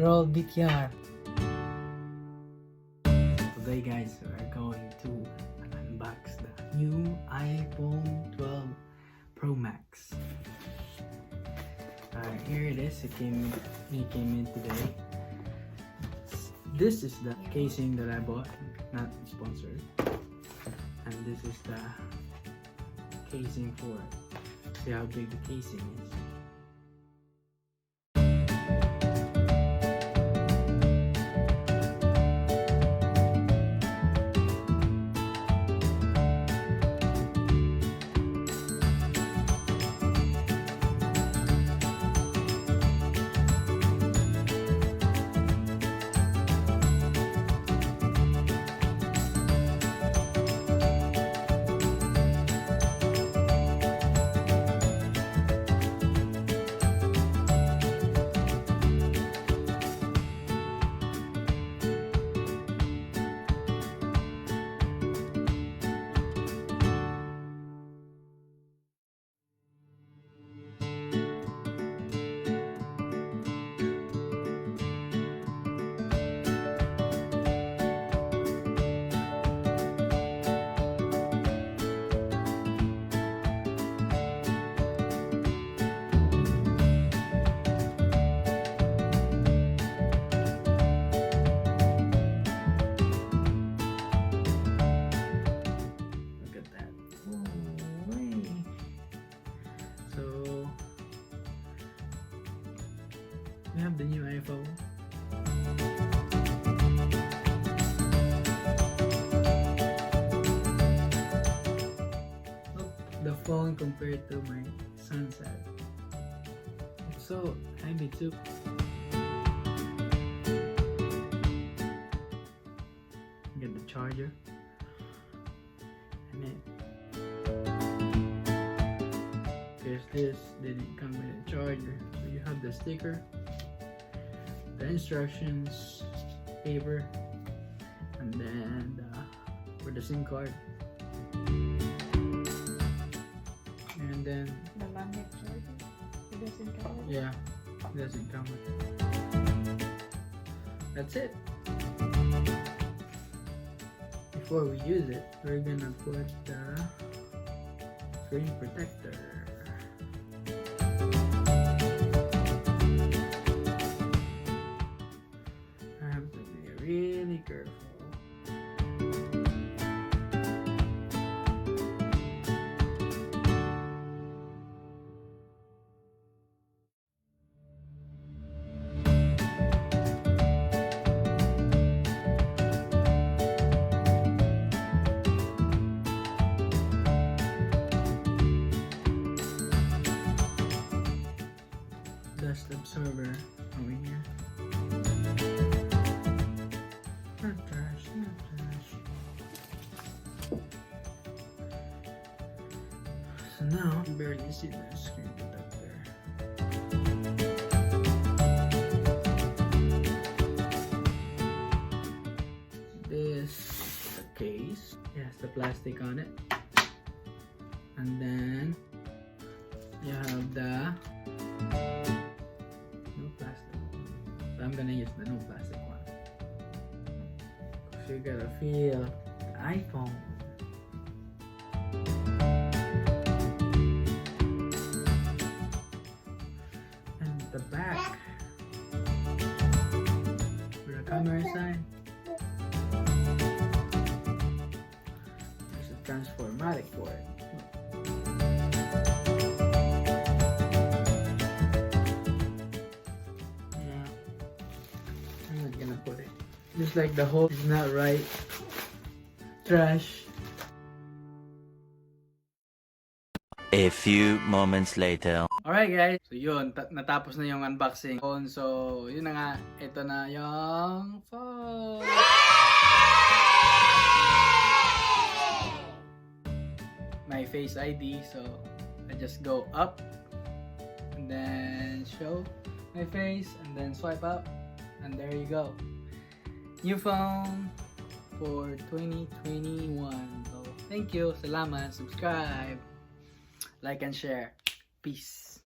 Roll BTR. Today guys, we're going to unbox the new iPhone 12 Pro Max. Here it is. It came in today. This is the casing that I bought, not sponsored. And this is the casing for it. See how big the casing is. We have the new iPhone. Look, the phone compared to my son's side. It's so heavy too. Get the charger. And it. Because this didn't come with a charger. So you have the sticker, the instructions paper, and then for the SIM card, and then the magnet charger. It doesn't come with. Yeah, it doesn't come with. That's it. Before we use it, we're gonna put the screen protector. Really careful. Dust absorber over here. Not trash, not trash. So now, you barely see the screen protector. This is the case. It has the plastic on it. And then, you have the no plastic. So I'm gonna use the no plastic one. You gotta feel the iPhone. And the back, where the camera side, there's a transformatic port. Yeah, I'm not gonna put it. Just like the hole is not right. Trash. A few moments later. Alright guys, so yun, natapos na yung unboxing phone. So yun na nga, ito na yung phone. My Face ID, so I just go up and then show my face and then swipe up and there you go. New phone for 2021. So thank you, salamat, subscribe, like and share. Peace.